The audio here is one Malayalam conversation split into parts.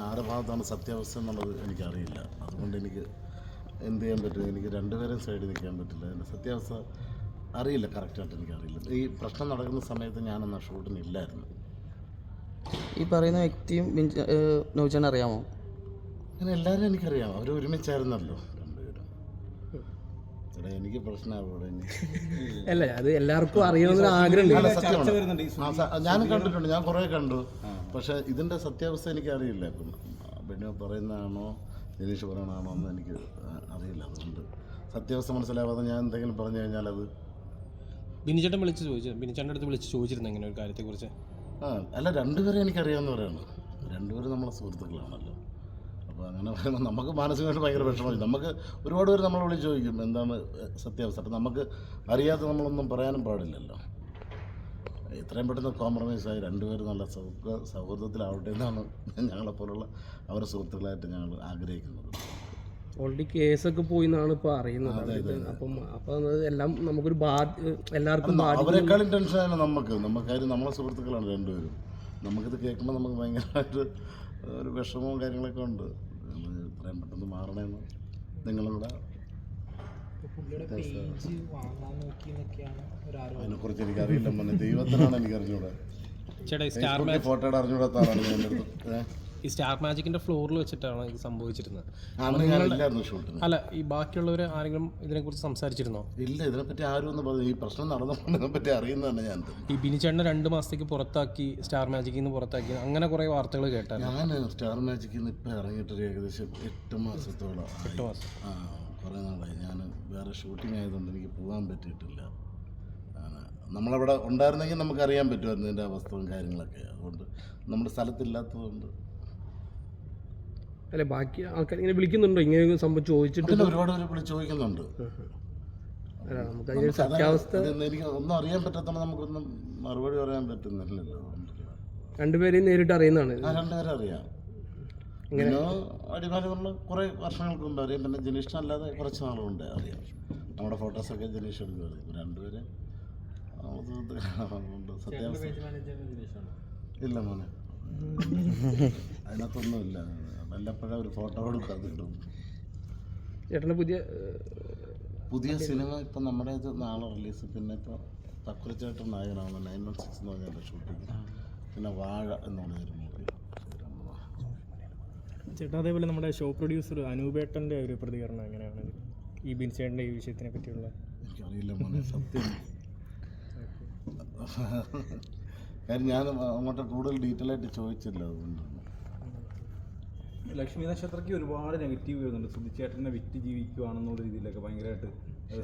ആരുടെ ഭാഗത്താണ് സത്യാവസ്ഥ എന്നുള്ളത് എനിക്കറിയില്ല. അതുകൊണ്ട് എനിക്ക് എന്ത് ചെയ്യാൻ പറ്റും? എനിക്ക് രണ്ടുപേരും സൈഡിൽ നിൽക്കാൻ പറ്റില്ല. എൻ്റെ സത്യാവസ്ഥ അറിയില്ല, കറക്റ്റായിട്ട് എനിക്കറിയില്ല. ഈ പ്രശ്നം നടക്കുന്ന സമയത്ത് ഞാനെന്നാ ഷൂട്ടിനില്ലായിരുന്നു. ഈ പറയുന്ന വ്യക്തിയും നോവിച്ചേട്ടൻ അറിയാമോ? അങ്ങനെ എല്ലാവരും എനിക്കറിയാം. അവർ ഒരുമിച്ചായിരുന്നല്ലോ രണ്ടുപേരും. ചേട്ടാ എനിക്ക് പ്രശ്നമാവിടെ അല്ല, അത് എല്ലാവർക്കും അറിയാവുന്ന ആഗ്രഹം. ഞാനും കണ്ടിട്ടുണ്ട്, ഞാൻ കുറേ കണ്ടു. പക്ഷേ ഇതിൻ്റെ സത്യാവസ്ഥ എനിക്കറിയില്ല. ഇപ്പം ബെന്നി പറയുന്നതാണോ ജനീഷ് പറയണതാണോ എന്ന് എനിക്ക് അറിയില്ല. അതുകൊണ്ട് സത്യാവസ്ഥ മനസ്സിലാവാതെ ഞാൻ എന്തെങ്കിലും പറഞ്ഞു കഴിഞ്ഞാൽ അത് ബിനിച്ചേട്ടൻ ബിനിച്ചേട്ടൻ്റെ അടുത്ത് വിളിച്ച് ചോദിച്ചിരുന്നു ഇങ്ങനെ ഒരു കാര്യത്തെക്കുറിച്ച്. അല്ല, രണ്ടുപേരും എനിക്കറിയാവുന്നവരാണ്. രണ്ടുപേരും നമ്മളെ സുഹൃത്തുക്കളാണല്ലോ. അപ്പോൾ അങ്ങനെ പറയുമ്പോൾ നമുക്ക് മാനസികമായിട്ട് ഭയങ്കര വിഷമമായി. നമുക്ക് ഒരുപാട് പേര് നമ്മളെ വിളിച്ച് ചോദിക്കും എന്താണ് സത്യാവസ്ഥ. നമുക്ക് അറിയാതെ നമ്മളൊന്നും പറയാനും പാടില്ലല്ലോ. എത്രയും പെട്ടെന്ന് കോംപ്രമൈസായി രണ്ടുപേരും നല്ല സൗഹൃദത്തിലാവട്ടെ എന്നാണ് ഞങ്ങളെപ്പോലുള്ള അവരുടെ സുഹൃത്തുക്കളായിട്ട് ഞങ്ങൾ ആഗ്രഹിക്കുന്നത്. ഓൾറെഡി കേസൊക്കെ പോയി എന്നാണ് ഇപ്പോൾ അറിയുന്നത്. അപ്പം എല്ലാം നമുക്കൊരു എല്ലാവർക്കും അവരെക്കാളും ടെൻഷനാണ് നമുക്കാരും നമ്മളെ സുഹൃത്തുക്കളാണ് രണ്ടുപേരും. നമുക്കിത് കേൾക്കുമ്പോൾ നമുക്ക് ഭയങ്കരമായിട്ട് ഒരു വിഷമവും കാര്യങ്ങളൊക്കെ ഉണ്ട്. എത്രയും പെട്ടെന്ന് മാറണമെന്ന് നിങ്ങളും കൂടെ. അതിനെക്കുറിച്ച് എനിക്കറിയില്ല മോനെ, ദൈവത്തിനാണ് എനിക്കറിഞ്ഞൂടെ. ഫോട്ടോയുടെ അറിഞ്ഞൂടാത്താണ് എൻ്റെ അടുത്ത്. ഈ സ്റ്റാർ മാജിക്കിന്റെ ഫ്ലോറിൽ വെച്ചിട്ടാണ് ഇത് സംഭവിച്ചിരുന്നത്. അല്ല, ഈ ബാക്കിയുള്ളവർ ആരെങ്കിലും ഇതിനെക്കുറിച്ച് സംസാരിച്ചിരുന്നോ? ഇല്ല, ഇതിനെപ്പറ്റി ആരും ഒന്നും പറഞ്ഞു. ഈ പ്രശ്നം നടന്നപ്പോൾ ഇതിനെപ്പറ്റി അറിയുന്നതാണ് ഞാൻ. ഈ ബിനിച്ചേട്ടനെ 2 മാസത്തേക്ക് പുറത്താക്കി, സ്റ്റാർ മാജിക്കിൽ നിന്ന് പുറത്താക്കി, അങ്ങനെ കുറേ വാർത്തകൾ കേട്ടാൽ. ഞാൻ സ്റ്റാർ മാജിക്കിൽ നിന്ന് ഇപ്പം ഇറങ്ങിയിട്ടൊരു ഏകദേശം 8 മാസത്തോളം. 8 മാസം കുറേ നാളായി. ഞാൻ വേറെ ഷൂട്ടിംഗ് ആയതുകൊണ്ട് എനിക്ക് പോകാൻ പറ്റിയിട്ടില്ല. നമ്മളവിടെ ഉണ്ടായിരുന്നെങ്കിൽ നമുക്കറിയാൻ പറ്റുമായിരുന്നു ഇതിൻ്റെ അവസ്ഥയും കാര്യങ്ങളൊക്കെ. അതുകൊണ്ട് നമ്മുടെ സ്ഥലത്തില്ലാത്തതുകൊണ്ട്. അല്ലെ, ബാക്കി ആൾക്കാർ ഇങ്ങനെ വിളിക്കുന്നുണ്ടോ ഇങ്ങനെ സംഭവം ചോദിച്ചിട്ട്? ഒരുപാട് പേര് വിളിച്ച് ചോദിക്കുന്നുണ്ട്. സത്യാവസ്ഥ എനിക്ക് ഒന്നും അറിയാൻ പറ്റാത്തതുകൊണ്ട് നമുക്കൊന്നും മറുപടി പറയാൻ പറ്റുന്നില്ലല്ലോ. രണ്ടുപേരെയും നേരിട്ട് അറിയുന്നതാണ്. രണ്ടുപേരും അറിയാം. പിന്നെ അടിമാലികളിൽ കുറേ വർഷങ്ങൾക്ക് മുമ്പ് അറിയാം. പിന്നെ ജനീഷിനല്ലാതെ കുറച്ച് നാളുകൊണ്ട് അറിയാം. നമ്മുടെ ഫോട്ടോസൊക്കെ ജനീഷ് എടുക്കും. രണ്ടുപേരെ സത്യാവസ്ഥ ഇല്ല മോനെ, അതിനകത്തൊന്നുമില്ല. വല്ലപ്പോഴും ഒരു ഫോട്ടോ കൊടുക്കാതിട്ടും. ചേട്ടൻ്റെ പുതിയ സിനിമ ഇപ്പം നമ്മുടെ ഇത് നാളെ റിലീസ്. പിന്നെ ഇപ്പോൾ തക്കുറിച്ചേട്ടൻ നായകനാണ് 916 എന്ന് പറഞ്ഞാൽ ഷൂട്ടിങ്. പിന്നെ വാഴ എന്ന് പറഞ്ഞൊരു മൂവി. ചേട്ടാ, അതേപോലെ നമ്മുടെ ഷോ പ്രൊഡ്യൂസർ അനൂപേട്ടൻ്റെ ഒരു പ്രതികരണം എങ്ങനെയാണ് ഈ ബിൻസേട്ടൻ്റെ ഈ വിഷയത്തിനെ പറ്റിയുള്ള? എനിക്കറിയില്ല മോനെ, സത്യം. കാര്യം ഞാൻ അങ്ങോട്ട് കൂടുതൽ ഡീറ്റെയിൽ ആയിട്ട് ചോദിച്ചില്ല. അതുകൊണ്ടാണ്. ലക്ഷ്മി നക്ഷത്രയ്ക്ക് ഒരുപാട് നെഗറ്റീവ് വരുന്നുണ്ട്. സുധിച്ചേട്ടനെ വിറ്റ് ജീവിക്കുകയാണെന്നുള്ള രീതിയിലൊക്കെ ഭയങ്കരമായിട്ട്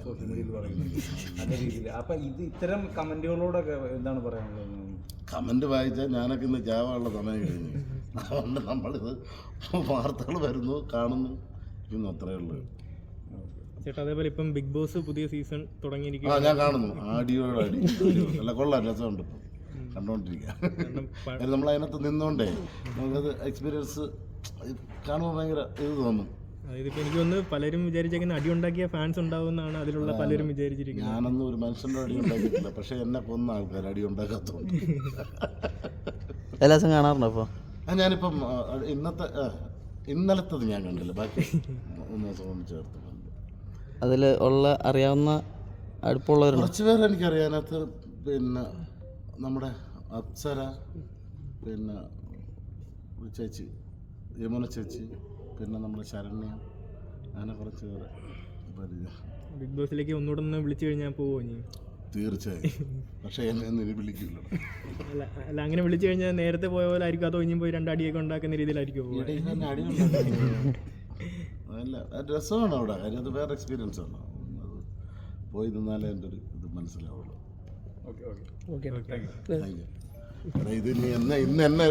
സോഷ്യൽ മീഡിയയിൽ പറയുന്നുണ്ട് നല്ല രീതിയിൽ. അപ്പം ഇത്തരം കമൻറ്റുകളോടൊക്കെ എന്താണ് പറയാനുള്ളത്? കമൻറ്റ് വായിച്ചാൽ ഞാനൊക്കെ ഇന്ന് ജാവാനുള്ള സമയം കഴിഞ്ഞു. അതുകൊണ്ട് നമ്മളിത് വാർത്തകൾ വരുന്നു, കാണുന്നു, ഇന്ന് അത്രയേ ഉള്ളൂ. ചേട്ടാ, അതേപോലെ ഇപ്പം ബിഗ് ബോസ് പുതിയ സീസൺ തുടങ്ങിയിരിക്കുന്നു. ഞാൻ കാണുന്നു. ആടിയോട് അടി നല്ല കൊള്ളാം, രസമുണ്ട്. ഇപ്പം കണ്ടുകൊണ്ടിരിക്കുക. നമ്മൾ അതിനകത്ത് നിന്നുകൊണ്ടേ നമുക്കത് എക്സ്പീരിയൻസ് കാണുമ്പോൾ ഭയങ്കര ഇത് തോന്നും. ഇതിപ്പോൾ എനിക്ക് ഒന്ന് പലരും വിചാരിച്ചേക്കുന്ന അടി ഉണ്ടാക്കിയ ഫാൻസ് ഉണ്ടാവുമെന്നാണ് അതിലുള്ള പലരും വിചാരിച്ചിരിക്കുന്നത്. ഞാനൊന്നും ഒരു മനുഷ്യൻ്റെ അടി ഉണ്ടാക്കിയിട്ടില്ല. പക്ഷേ എന്നെ കൊന്ന ആൾക്കാർ അടി ഉണ്ടാക്കാത്തതുകൊണ്ട്. എല്ലാ ദിവസം കാണാറുണ്ടോ? അപ്പോൾ ഞാനിപ്പം ഇന്നലത്തത് ഞാൻ കണ്ടില്ല. ബാക്കി 3 ദിവസം കൊണ്ട് ചേർത്ത് കണ്ടു. അതിൽ ഉള്ള അറിയാവുന്ന അടുപ്പമുള്ളവരുണ്ട് കുറച്ച് പേര് എനിക്കറിയാനകത്ത്. പിന്നെ നമ്മുടെ അപ്സര, പിന്നെ ചേച്ചി യമുന ചേച്ചി, പിന്നെ നമ്മുടെ ശരണ്യ, അങ്ങനെ കുറച്ച് പേര് പരിചയം. ബിഗ് ബോസിലേക്ക് ഒന്നുകൂടെ ഒന്ന് വിളിച്ചു കഴിഞ്ഞാൽ പോവോ ഇനി? തീർച്ചയായും. പക്ഷേ എന്നെ ഒന്നും വിളിക്കില്ല. അല്ല, അങ്ങനെ വിളിച്ചു കഴിഞ്ഞാൽ നേരത്തെ പോയ പോലെ ആയിരിക്കും, അതോ ഇനിയും പോയി 2 അടിയൊക്കെ ഉണ്ടാക്കുന്ന രീതിയിലായിരിക്കും? അല്ല, രസമാണ് അവിടെ. കാര്യം അത് വേറെ എക്സ്പീരിയൻസ് ആണ്. അത് പോയി നിന്നാലേ എൻ്റെ ഒരു ഇത് മനസ്സിലാവുള്ളൂ. Okay, thank you. ഇത് ഇന്ന് എന്നെ